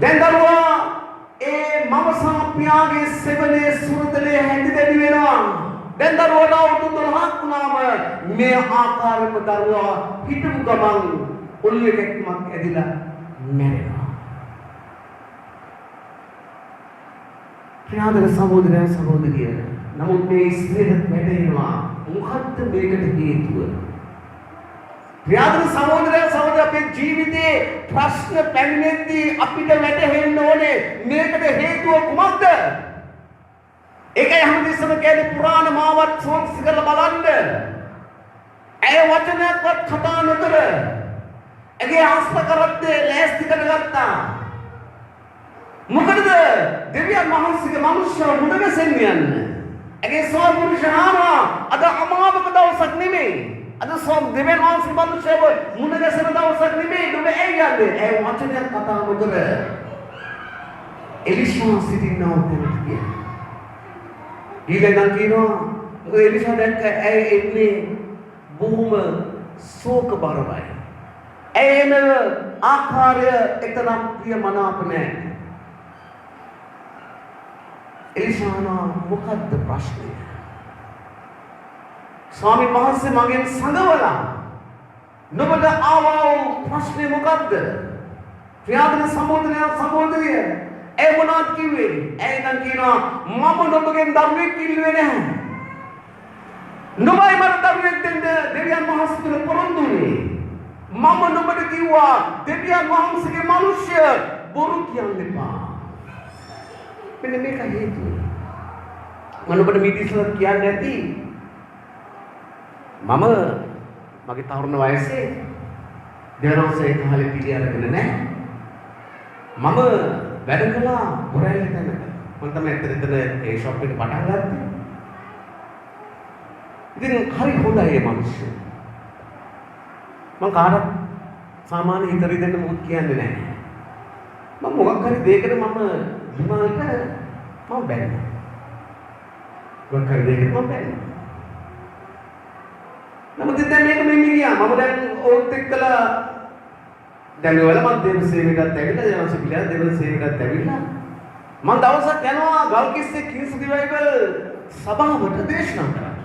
දැන් දරුවා මම පියාගේ සෙවනේ සුරතලේ හැඳි දෙවි වෙනවා. දැන් දරුවට අවුරුදු 12ක් වුණාම මේ ආකාරයෙන්ම දරුවා හිටපු ගමන් ඔළුවේ කැක්කමක් ඇදිලා මැරෙනවා. ප්‍රියාදර සහෝදරයන් සහෝදරිය, නමුත් මේ ස්ත්‍රියට වැටෙනවා මොකක්ද මේකට හේතුව? ප්‍රියාදර සහෝදරයන් සහෝදරිය, අපේ ජීවිතේ ප්‍රශ්න පැමිණෙද්දී අපිට වැටහෙන්න ඕනේ මේකට හේතුව කුමක්ද? ඒකයි හැමතිස්සම කියන්නේ පුරාණ මාවත් සෝක්ස් කරලා බලන්න. ඇය වචනයක්වත් කතා නොකර ඇගේ හස්තකරත්තේ ලෑස්ති කරගත්තා. මොකද දෙවියන් වහන්සේගේ මනුෂ්‍යව මුණ ගැසෙන්න යන්න. ඇගේ ස්වපුරුෂයාම අද අමාවක දවසක් නෙමෙයි. අද දෙවියන් වහන්සේගේ මනුෂ්‍යව මුණ ගැසෙන දවසක් නෙමෙයි. නුඹ ඇයි යන්නේ? ඇය වචනයක් කතා නොකර එලිෂා සිටිනවා කියන්නේ. ඊළඟට කියනවා මොකද එලිෂා දැක්ක ඇය එන්නේ බොහොම ශෝක බරවයි. ඇයම ආකාරය එතරම් ප්‍රියමනාප නැහැ. එලිෂානා මොකද්ද ප්‍රශ්නය? ස්වාමීන් වහන්සේ මගෙන් සංගවලා නුඹට ආවා ප්‍රශ්නේ මොකද්ද? ප්‍රියාදර සහෝදරිය ඒ මොනවද කිව්වේ? ඒ නම් කියනවා මම නුඹගෙන් දරුවෙක් කිල්ලුවේ නැහැ. නුඹයි මට දරුවෙක් දෙන්න දෙවියන් වහන්සේට පොරොන්දුනේ. මම නුඹට කිව්වා දෙවියන් වහන්සේගේ මිනිස්ය බොරු කියන්න එපා. මෙන්න මේක හේතුව. මම නුඹට මේ ඉස්සර කියන්නේ නැති මම මගේ තරුණ වයසේ දෙවනෝසේ කාලේ පිළි අරගෙන නැහැ. මම වැඩ කළා බොරැල්ල තැනක. මම තමයි එතන ඒ ෂොප් එක පටන් ගත්තේ. ඉතින් හරි හොඳයි මේ මිනිස්සු. මම කාටවත් සාමාන්‍ය හිතරි දෙන්න මොකක් කියන්නේ නැහැ. මම මොකක් හරි දෙයකට මම විමානට මම බැරිද? මොකක් හරි දෙයකට මම බැරිද? නමුත් දැන් මේක මෙන්න ගියා. මම දැන් ඕත් එක්කලා දැන් වල මම දේව සේවයකට ඇවිල්ලා යනවාසි කියලා දේව සේවයකට ඇවිල්ලා මම දවසක් යනවා ගල්කිස්සේ කිංස් රිවයිවල් සභාවට දේශනා කරන්න.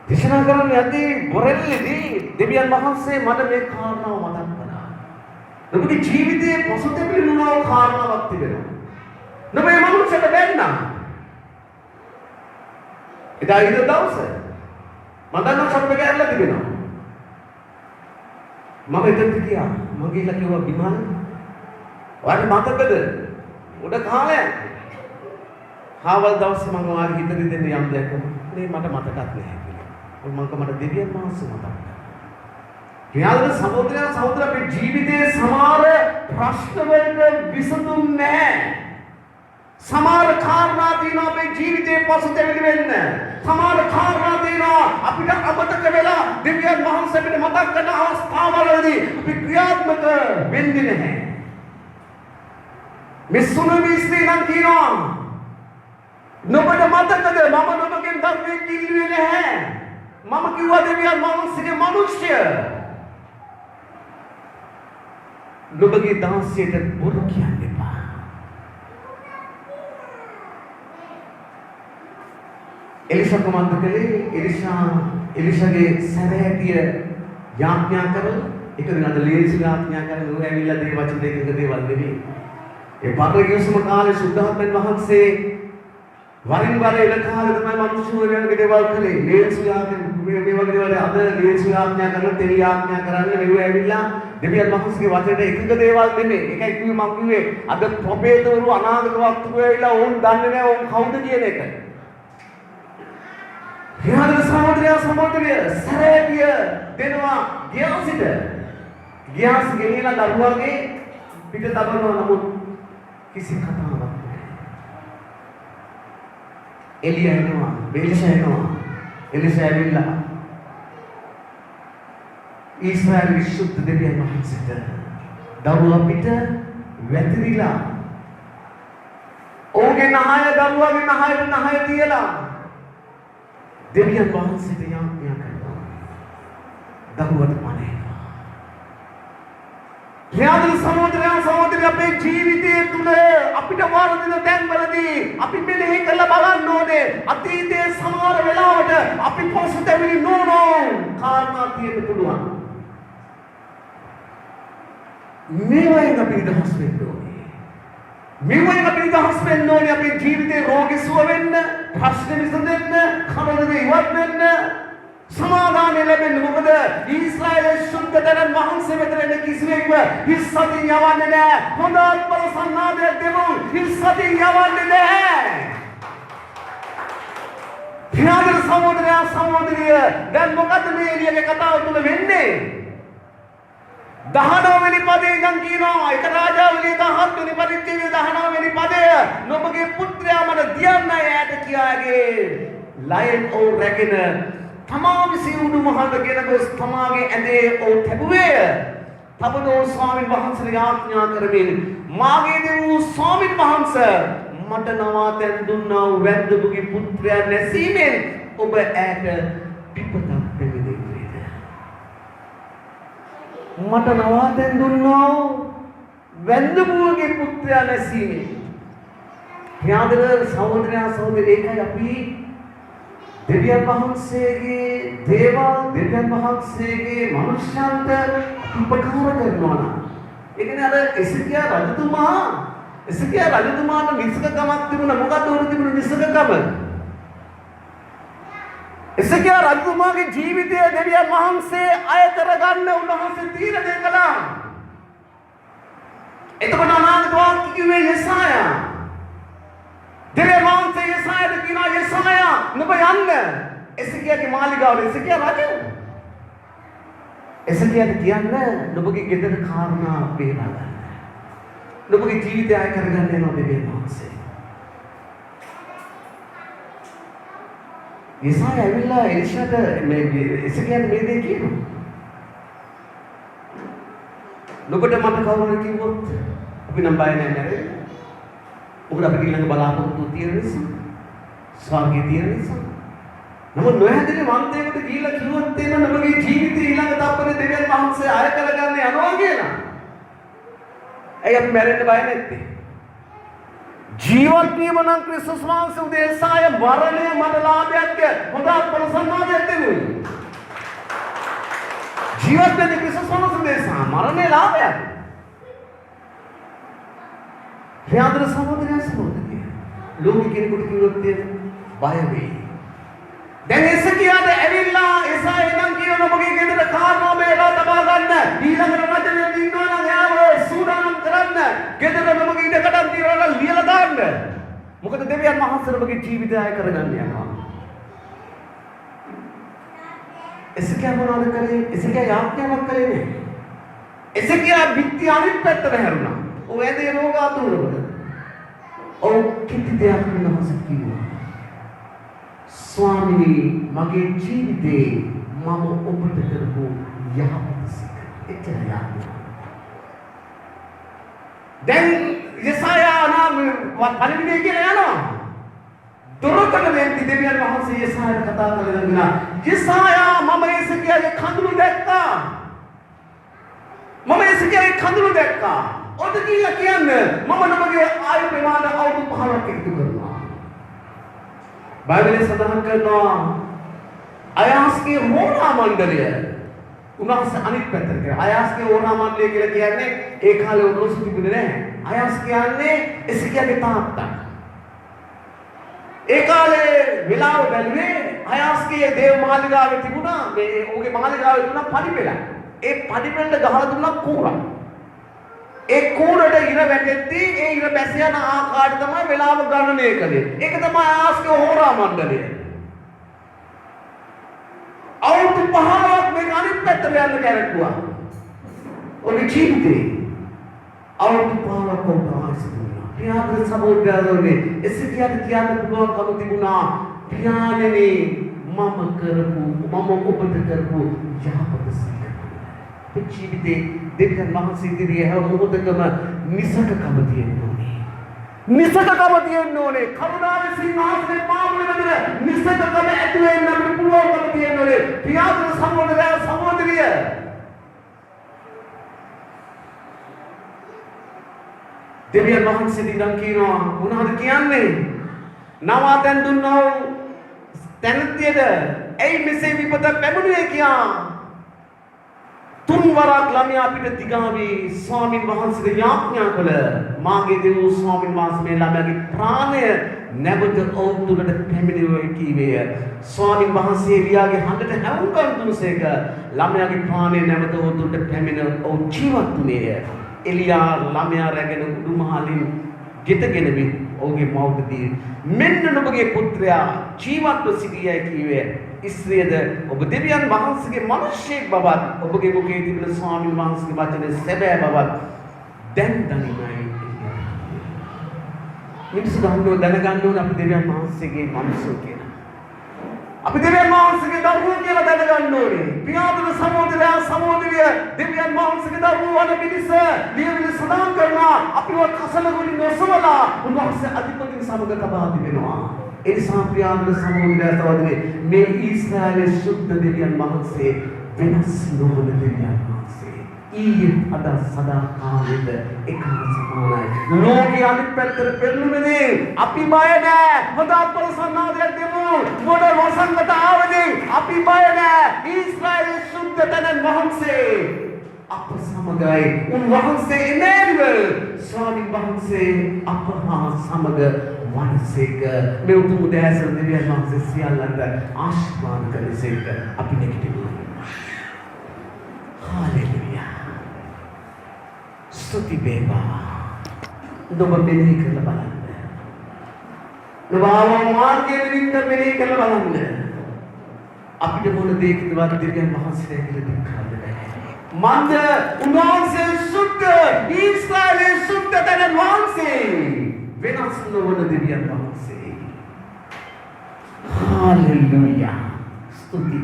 දේශනා කරන්න යද්දී බොරැල්ලේදී දෙවියන් වහන්සේ මට මේ කාරණාව මතක් කළා. ඔබගේ ජීවිතයේ පසුතැවිලි නුනව කාරණාවක් තිබෙනවා. නුඹ මේ මනුස්සයට බැන්නා. එදා ඉද දවසේ මම දන්නවා ෂොප් එක ඇරලා තිබෙනවා. මම එතනට ගියා. මම ගිහලා කිව්වා බිමන් ඔයාලට මතකද? උඩ කාලයක්. හාවල් දවසේ මම ඔයාලට හිතේ දෙන්න යම් දෙයක් නේ මට මතකත් නැහැ කියලා. මම මට දෙවියන් වහන්සේ මතක් කළා. යාළුවෝ සහෝදරයන් අපේ ජීවිතයේ සමහර ප්‍රශ්න වලට විසඳුම් නැහැ. සමහර කාරණා තියෙනවා අපේ ජීවිතේ පසුතැවිලි වෙන්න. සමහර කාරණා තියෙනවා අපිට අමතක වෙලා දෙවියන් වහන්සේ අපිට මතක් කරන අවස්ථාවලදී අපි ක්‍රියාත්මක වෙන්නේ නැහැ. මේ සුනමි ස්ත්‍රී නම් කියනවා නුඹට මතකද මම නුඹගෙන් දරුවෙක් කිල්ලුවේ නැහැ. මම කිව්වා දෙවියන් වහන්සේගේ මිනිස්ය. නුඹගේ දාසියට බොරු කියන්න එපා. එලිෂා කොමන්ද කළේ එලිෂාගේ සැරෑටිය යාඥා කරලා ඒක නේද ලේසි යාඥා කරලා නෝ ඇවිල්ලා දේ වචන දෙකක දේවල් නෙමෙයි. ඒ පරිගියසම කාලේ සුද්ධාත්මයන් වහන්සේ වරින් වර එන කාලේ තමයි මිනිස්සු වෙනගේ දේවල් කළේ. ලේසි යාඥා මේ වගේ දේවල් අද ලේසි යාඥා කරලා තෙලි යාඥා කරන්නේ මෙව ඇවිල්ලා දෙවියන් වහන්සේගේ වචනට එකක දේවල් නෙමෙයි. ඒකයි කිව්වේ මම කිව්වේ අද ප්‍රොපේතවරු අනාගත වක්තුරු ඇවිල්ලා ඕන් දන්නේ නැහැ ඕන් කවුද කියන එක. යාළුවෝ සහෝදරය සැරේටිය දෙනවා ගියාසිට. ගියාස් ගෙනියලා දරුවාගේ පිට තබනවා නමුත් කිසි කතාවක් නැහැ. එලියා එනවා, එලිෂා එනවා. එලිෂා ඇවිල්ලා ඊශ්‍රායල් විසුද්ධ දෙවියන් වහන්සේට දරුවා පිට වැතිරිලා ඕගේ නහය දරුවාගේ නහය තියලා දෙවියන් වහන්සේට යාඥා කරනවා. දරුවට පණේනවා. යාදල සහෝදරයා සහෝදරිය අපේ ජීවිතයේ තුල අපිට වරදින තැන්වලදී අපි මෙනෙහි කරලා බලන්න ඕනේ අතීතයේ සමහර වෙලාවට අපි පසුතැවිලි නොනෝ කාරණා තියෙන්න පුළුවන් මේවයින් අපි දහස් වෙන්න ඕනේ මේවයින් අපි දහස් වෙන්න ඕනේ අපේ ජීවිතේ රෝගී සුව වෙන්න ප්‍රශ්න විසඳෙන්න කලබල ඉවත් වෙන්න සමාදානය ලැබෙන්න මොකද ඊශ්‍රායලයේ සුද්ධතරන් වහන්සේ වෙත වෙන කිසිවෙක්ව හිස් සතින් යවන්නේ නැහැ හොඳ අත්බල සන්නාදයක් දෙමු හිස් සතින් යවන්නේ නැහැ යාදල සහෝදරයා සහෝදරිය දැන් මොකද මේ එළියේ කතාව තුල වෙන්නේ 19 වෙනි පදේ ඉඳන් කියනවා එක රාජාවලියේ 17 වෙනි පරිච්ඡේදයේ 19 වෙනි පදය නුඹගේ පුත්‍රයා මට දියන්නයි ඈත කියාගේ ලයන් ඕ රැගෙන තමා විසින් උණු මහලගෙන ගොස් තමාගේ ඇඳේ ඕ තැබුවේය තබනෝ ස්වාමීන් වහන්සේට ආඥා කරමින් මාගේ දෙව් ස්වාමීන් වහන්සේ මට නවාතැන් දුන්නා වූ වැද්දපුගේ පුත්‍රයා නැසීමෙන් ඔබ ඈත විපතක් දෙවිදෙන්නේද මට නවාතැන් දුන්නා වූ වැද්දපුගේ පුත්‍රයා නැසීමෙන් යාදල සහෝදරයා සහෝදරිය ඒකයි අපි දෙවියන් වහන්සේගේ දේවල් දෙවියන් වහන්සේගේ මනුෂ්‍යයන්ට උපකාර කරනවා නම් ඒ කියන්නේ අර එසකියා රජතුමාට නිසකකමක් තිබුණා මොකද උරු තිබුණ නිසකකම එසකියා රජතුමාගේ ජීවිතය දෙවියන් වහන්සේ අය කරගන්න උන්වහන්සේ තීරණය කළා එතකොට අනාගත වාක්‍ය කිව්වේ යෙසායා දෙවියන් වහන්සේ යෙසායට කියනවා යෙසායා නුඹ යන්න එසකියාගේ මාලිගාවට එසකියා රජ එසකියාට කියන්න නුඹගේ ගෙදර කාරණා බේරා ගන්න නුඹගේ ජීවිතය ආය කරගන්න යනවා දෙවියන් වහන්සේ යෙසායා ඇවිල්ලා එලිෂාට එසකියාට මේ දේ කියනවා නුඹට මට කවුරුන් කිව්වොත් අපි නම් බය නැහැ නේද ඔබට අපිට ඊළඟ බලාපොරොත්තු තියෙන නිසා ස්වර්ගය තියෙන නිසා නමුත් නොහැදෙන වන්දේකට ගිහිල්ලා කිව්වොත් එන නමගේ ජීවිතේ ඊළඟ තප්පරේ දෙවියන් වහන්සේ ආය කරගන්න යනවා කියලා. ඇයි අපි මැරෙන්න බය නැත්තේ? ජීවත් වීම නම් ක්‍රිස්තුස් වහන්සේ උදෙසාය මරණය මට ලාභයක් හොඳ ප්‍රසන්නතාවයක් දෙනුයි. ජීවත් වෙන්නේ ක්‍රිස්තුස් වහන්සේ උදෙසා මරණය ලාභයක්. යාදල සහෝදරයා සහෝදරිය ලෝක කෙනෙකුට කිව්වොත් බය වෙයි. දැන් එසකියාට ඇවිල්ලා එසාය නම් කියන ඔබගේ ගෙදර කාරණා මේලා තබා ගන්න ඊළඟට රජෙන් ඉන්නවා නම් එයාව සූදානම් කරන්න ගෙදර ඔබගේ ඉඩකඩම් තියලා ලියලා දාන්න මොකද දෙවියන් වහන්සේ ඔබගේ ජීවිතය ආය කරගන්න යනවා. එසකියා මොනවද කරේ? එසකියා යාඥාවක් කළේ නෑ. එසකියා පිටි අනිත් පැත්තට හැරුණා. ඔය ඇදේ රෝගාතුරවල ඔව් කිසි දෙයක් නෑ කිව්වා. ස්වාමීනි මගේ ජීවිතේ මම ඔබට කරපු යහපත සිත එච්චරයි. දැන් යෙසායා නම් පරිවිදේ කියලා යනවා. දොරකට වෙන්ටි දෙවියන් වහන්සේ යෙසායාට කතා කරලා යෙසායා මම එසකියාගේ කඳුළු දැක්කා. මම එසකියාගේ කඳුළු දැක්කා. ඔත කියලා කියන්නේ මම නමගේ ආයු ප්‍රමාණය අවුරුදු 15ක් එකතු කරනවා. බයිබලයේ සඳහන් කරනවා අයාස්ගේ හෝරා මණ්ඩලය උන්වහන්සේ අනිත් පැත්තට කරා. අයාස්ගේ හෝරා මණ්ඩලය කියලා කියන්නේ ඒ කාලේ උන්වහන්සේ තිබුණේ නැහැ. අයාස් කියන්නේ එසකියාගේ තාත්තා. ඒ කාලේ වෙලාව බැලුවේ අයාස්ගේ දේව මාලිගාවේ තිබුණා මේ ඔහුගේ මාලිගාවේ තිබුණා පඩිපෙළ. ඒ පඩිපෙළ ගහලා දුන්නා කූරා. ඒ කූරට ඉර වැටෙද්දී ඒ ඉර බැස යන ආකාරයට තමයි වෙලාව ගණනය කළේ. ඒක තමයි ආස්ගේ හෝරා මණ්ඩලය. අවුරුදු 15ක් මේක අනිත් පැත්තට යන්න කැරකුවා. ඔනේ ජීවිතේ අවුරුදු 15ක් වුණා. පියාගේ සහෝදරයෝනේ එසකියාට කියන්න පුළුවන්කම තිබුණා. පියාණෙනි මම ඔබට කරපු යහපත සිත. ජීවිතේ දෙවියන් වහන්සේ ඉදිරියේ හැම මොහොතකම නිසකකම තියෙන්න ඕනේ. නිසකකම තියෙන්න ඕනේ. කරුණාවේ සිංහාසනේ පාමුල වෙන නිසකකම ඇති වෙන්න අපිට පුළුවන්කම තියෙන්න ඕනේ. පියාගේ සහෝදරයා සහෝදරිය දෙවියන් වහන්සේ දිනම් කියනවා මොනවද කියන්නේ? නවාතැන් දුන්නා වූ තැනතියද ඇයි මෙසේ විපත පැමුණුවේ කියා තුන් වරක් ළමයා අපිට දිගාවී ස්වාමින් වහන්සේට යාඥා කළ මාගේ දෙව් ස්වාමින් වහන්සේ මේ ළමයාගේ ප්‍රාණය නැවත ඔවුන්ට පැමිණෙවයි කීවේය. ස්වාමින් වහන්සේ එලියාගේ හඬට හැවුම්කන් දුන්සේක ළමයාගේ ප්‍රාණය නැවත ඔවුන්ට පැමිණ ඔවුන් ජීවත් වුණේය. එලියා ළමයා රැගෙන උඩුමහලින් ගෙතගෙන වී ඔහුගේ මව්ට දී මෙන්න නුඹගේ පුත්‍රයා ජීවත්ව සිටියයි කීවේ. ඉස්ත්‍රියද ඔබ දෙවියන් වහන්සේගේ මිනිසෙක් බවත් ඔබගේ මුඛයේ තිබෙන ස්වාමීන් වහන්සේගේ වචනේ සැබෑ බවත් දැන් දනිමයි. මිනිස්සු දැනගන්න ඕන අපි දෙවියන් වහන්සේගේ මිනිසෝ කියලා. අපි දෙවියන් වහන්සේගේ දරුවෝ කියලා දැනගන්න ඕනේ. පියාතුල සහෝදරයා සහෝදරිය දෙවියන් වහන්සේගේ දරුවෝ වන පිරිස ලියවිලි සදාන් කරනවා. අපිව කසලගුලින් නොසවලා උන්වහන්සේ අධිපතින් සමග තබා තිබෙනවා. ඒ නිසා පියාතුල සහෝදරයා සහෝදරිය මේ ඊශ්‍රායලයේ සුද්ධ දෙවියන් වහන්සේ වෙනස් නොවන දෙවියන් වහන්සේ. ඊයේ අද සදා කාලෙද එකම සමානයි. ලෝකයේ අනිත් පැත්තට පෙරළුනේ අපි බය නැහැ. හොඳ අපරසන්නාදයක් දෙමු. මොඩ වසංගත ආවදී අපි බය නැහැ. ඊශ්‍රායලයේ සුද්ධ දෙවියන් වහන්සේ අප සමගයි. උන්වහන්සේ ඉමේනුවල් ස්වාමීන් වහන්සේ අප හා සමග වහන්සේක මේ උතුම් උදෑසන දෙවියන් වහන්සේ සියල්ලන්ට ආශිර්වාද කළසේක අපි නැගිටිමු. හාලෙලුයා. ස්තුති වේවා. ඔබ මෙනෙහි කරලා බලන්න. ඔබ මාර්ගයේ විදිහට මෙනෙහි කරලා බලන්න. අපිට මොන දෙයකටවත් දෙවියන් වහන්සේ කියලා දෙන්න මන්ද උන්වහන්සේ සුද්ධ ඊශ්‍රායලයේ සුද්ධ දෙවියන් වහන්සේ වෙනස් නොවන දෙවියන් වහන්සේ. හාලෙලුයා. ස්තුති.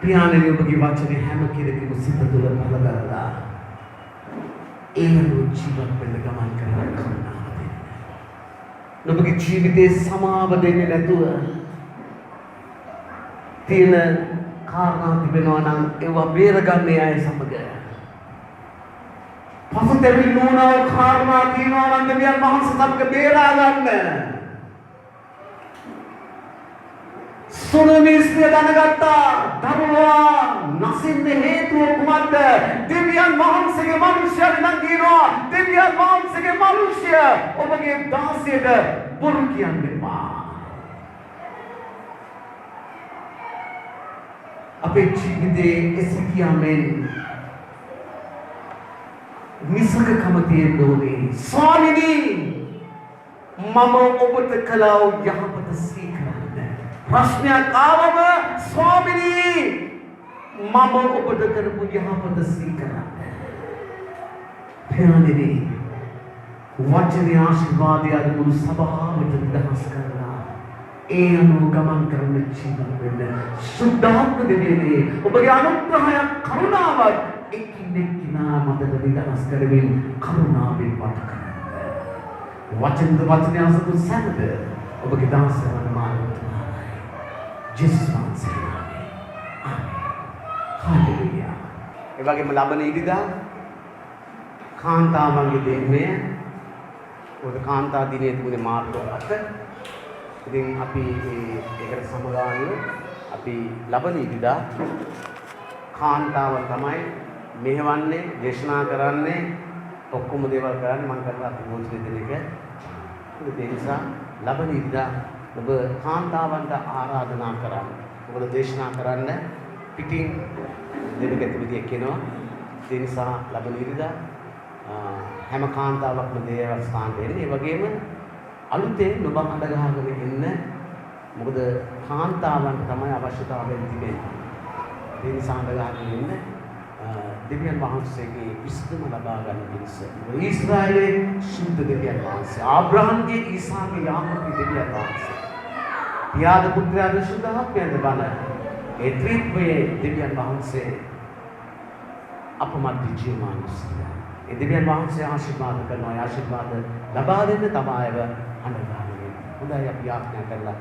පියාණනි ඔබගේ වචනේ හැම කෙනෙකුම සිත තුළ පළදරලා ඒනෝ ජීවත් වෙන්න ගමන් කරන්න කරුණාව දෙන්න. ඔබගේ ජීවිතේ සමාව දෙන්නේ නැතුව තියෙන කාරණා තිබෙනවා නම් ඒවා බේරගන්නේ අය සමග. පසුතැවිලි නොවන කාරණා තියෙනවා නම් දෙවියන් වහන්සේ සමග බේරා ගන්න. සුනමිස්ය දැනගත්තා දරුවා නැසින්න හේතුව කුමක්ද? දෙවියන් වහන්සේගේ මිනිසයන් නම් කියනවා දෙවියන් වහන්සේගේ මිනිසය ඔබගේ දාසියට බොරු කියන්න එපා. අපේ ජීවිතේ එසිකියාමෙන් නිසකකම තියෙන්න ඕනේ. ස්වාමිනී මම ඔබට කළා යහපත සීකරන්න. ප්‍රශ්නයක් ආවම ස්වාමිනී මම ඔබට කරපු යහපත සීකරන්න. ප්‍රාණිනේ වචනේ ආශිර්වාදය අද මුළු සභාවට දහස් කරලා ඒ අනුව ගමන් කරන ජීවත් වෙන්න සුද්ධාත්ම දෙවියනේ ඔබගේ අනුග්‍රහයක් කරුණාවක් එකින් එක්කිනා මතට නිදහස් කරමින් කරුණාවෙන් වට කරන්න. වචනේ අසතු සැනද ඔබගේ දාසයන් මාර්ගය ජේසුස් වහන්සේ නාමයෙන් ආමේන්. හාලෙලුයා. ඒ වගේම ලබන ඉරිදා කාන්තාවන්ගේ දෙන්නේ ඔය කාන්තා දිනේ තිබුණේ මාර්ග 8. ඉතින් අපි ඒකට සමගාමීව අපි ලබන ඉරිදා කාන්තාවන් තමයි මෙහෙවන්නේ දේශනා කරන්නේ ඔක්කොම දේවල් කරන්නේ මම කරලා අපි මොහොතේ දෙන එක. ඒ නිසා ලබන ඉරිදා ඔබ කාන්තාවන්ට ආරාධනා කරන්න. ඔබ දේශනා කරන්න පිටින් දෙවිගත විදියක් කියනවා. ඒ නිසා ලබන ඉරිදා හැම කාන්තාවක්ම දේව ස්ථානට එන්නේ. ඒ වගේම අලුතෙන් ඔබ හඳ ගහගෙන ඉන්න මොකද කාන්තාවන්ට තමයි අවශ්‍යතාවය තිබෙන්නේ. ඒ නිසා හඳ ගහගෙන ඉන්න දෙවියන් වහන්සේගේ විශ්දම ලබා ගන්න පිණිස. ඊශ්‍රායලයේ සුද්ධ දෙවියන් වහන්සේ ආබ්‍රහම්ගේ ඊසාකගේ යාකෝබගේ දෙවියන් වහන්සේ. පියාද පුත්‍රයාද සුද්ධාත්මයන්ද බල ඒ ත්‍රිත්වයේ දෙවියන් වහන්සේ අපමණ ජීවමානස්ය. ඒ දෙවියන් වහන්සේ ආශිර්වාද කරනවා. ආශිර්වාද ලබා දෙන්න තමයිව අනුගාමී. හොඳයි අපි ආඥා කරලා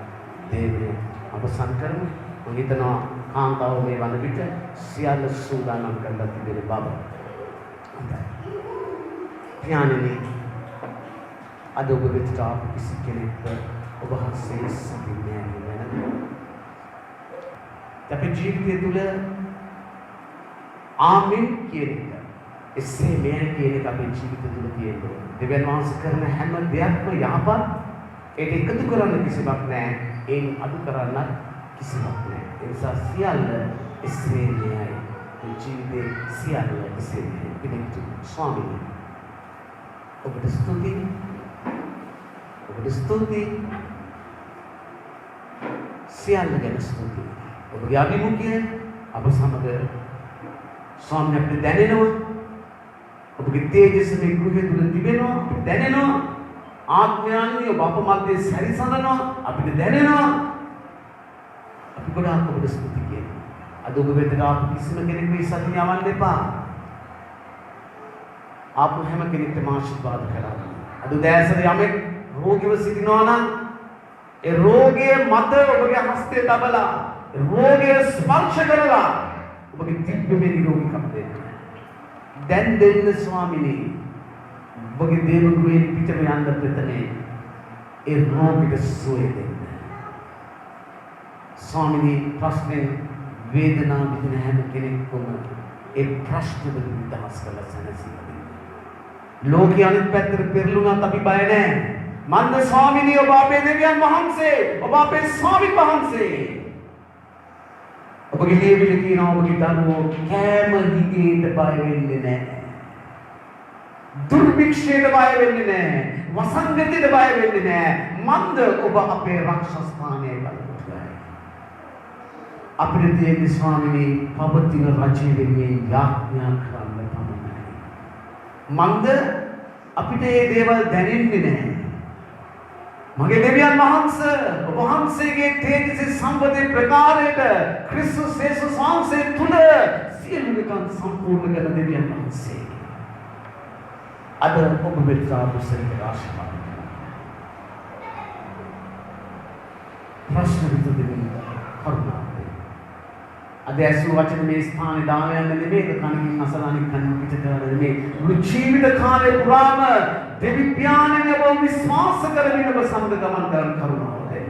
දේවයේ අවසන් කරමු. මම හිතනවා කාන්තාව මේ වන විට සියල්ල සූදානම් කරලා තිබෙන බව. හොඳයි. පියාණනි අද ඔබ වෙතට ආපු කිසි කෙනෙක්ට ඔබ වහන්සේ සපින්නේ නැහැ. අපේ ජීවිතය තුළ ආමෙන් කියන එක එසේ මෙය කියන එක අපේ ජීවිතය තුළ තියෙනවා. දෙවියන් වහන්සේ කරන හැම දෙයක්ම යහපත්. ඒක එකතු කරන්න කිසිවක් නැහැ. ඒන් අඩු කරන්න කිසිවක් නැහැ. ඒ නිසා සියල්ල එසේ මෙයයි. ජීවිතේ සියල්ල එසේ මෙයයි. පිළිතුරු ස්වාමීනි ඔබට ස්තුතියි. ඔබට ස්තුතියි. සියල්ල ගැන ස්තුතියි. ඔබගේ අභිමුඛය අප සමග ස්වාමීන් අපිට දැනෙනවා. ඔබගේ තේජස මේ ගෘහය තුල තිබෙනවා. අපිට දැනෙනවා. ආත්මයන්හි ඔබ අප මැදේ සැරිසඳනවා. අපිට දැනෙනවා. අපි ගොඩාක් ඔබට ස්තුති කියනවා. අද ඔබ වෙතට ආපු කිසිම කෙනෙක් මේ සතිය යවන්න එපා. ආපු හැම කෙනෙක්ටම ආශිර්වාද කරා. අද දැසර යමෙක් රෝගීව සිටිනවා නම් ඒ රෝගයේ මත ඔබගේ හස්තය තබලා රෝගය ස්පර්ශ කරලා ඔබගේ දිව්‍යමය නිරෝගීකම දෙන්න. දැන් දෙන්න ස්වාමීනි. ඔබගේ දේව ගෘහයෙන් පිටම යන්න ප්‍රතනේ ඒ රෝගීට සුවය දෙන්න. ස්වාමීනි ප්‍රශ්නේ වේදනාව විඳින හැම කෙනෙක්ම ඒ ප්‍රශ්න වලින් නිදහස් කරලා සැනසීම දෙන්න. ලෝකයේ අනිත් පැත්තට පෙරළුණත් අපි බය නැහැ. මන්ද ස්වාමීනි ඔබ අපේ දෙවියන් වහන්සේ, ඔබ අපේ ස්වාමීන් වහන්සේ. ඔබගේ ලියවිලි කියනවා ඔබගේ දරුවෝ කෑම හිගේට බය වෙන්නේ නැහැ. දුර්භික්ෂයට බය වෙන්නේ නැහැ. වසංගතයට බය වෙන්නේ නැහැ. මන්ද ඔබ අපේ රක්ෂස්ථානයේ බලපෑයි. අපිට තියෙන ස්වාමීනි පවතින රජය වෙනුවෙන් යාඥා කරන්න පමණයි. මන්ද අපිට මේ දේවල් දැනෙන්නේ නැහැ. මගේ දෙවියන් වහන්සේ ඔබ වහන්සේගේ තේජසේ සම්පතේ ප්‍රකාරයට ක්‍රිස්තුස් යේසුස් වහන්සේ තුල සියලු විකන් සම්පූර්ණ කරන දෙවියන් වහන්සේ අද ඔබ වෙත ආපුසෙන් ආශිර්වාද ප්‍රශ්න විසඳෙන්න කරුණාව අද ඇසු වචන මේ ස්ථානේ දායන්න නෙමෙයි කණකින් අසලානින් කන පිට කරන නෙමෙයි මුළු ජීවිත කාලය පුරාම දෙවි පියාණන් ඔබ විශ්වාස කරමින් ඔබ සමග ගමන් කරන කරුණාව දෙන්න.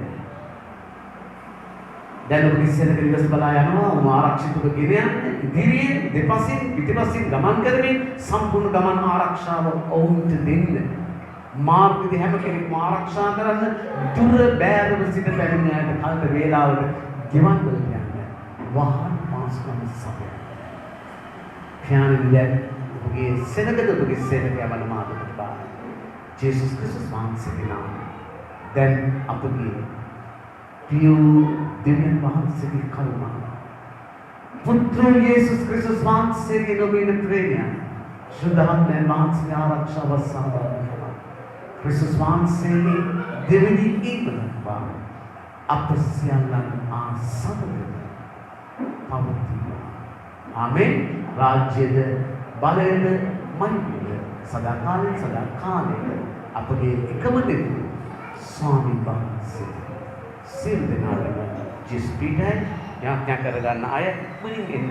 දැන් ඔබ ඉස්සෙල්ලා ඉවස් බලා යනවා ඔබ ආරක්ෂිතව ගෙන යන්න ඉදිරියේ දෙපසින් පිටිපසින් ගමන් කරමින් සම්පූර්ණ ගමන් ආරක්ෂාව ඔවුන්ට දෙන්න. මාර්ගයේ හැම කෙනෙක්ම ආරක්ෂා කරන්න දුර බෑරව සිට බැරිණාට කල්ප වේලාවට ගෙවන් වල යන්න. वाहन पास करने समय ख्याल लिया उनके सेनगत उनके सेनग के अमल मार्ग के बाद जेसूस क्रिस्टस वांग से बिना then अपनी प्रियो दिव्य वाहन से भी करुणा पुत्र येशुस क्रिस्टस वांग से के नवीन प्रेम शुद्धात्मा ने वांग से आरक्षा वसावा क्रिस्टस वांग से दिव्य एक बा अपस्यालन आसव आमेन राज्यद බලයද මහිමද සදාකාලෙන් සදාකාලෙට අපගේ එකම දෙවි ස්වාමීන් වහන්සේ සිල් දෙනාටම ජේසුස් පිටයි යාඥා කරගන්න අය මුලින් එන්න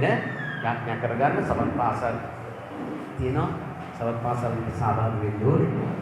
යාඥා කරගන්න සමන් පාසල් තියෙනවා සමන් පාසල් වලට සහභාගී වෙන්න ඕනේ.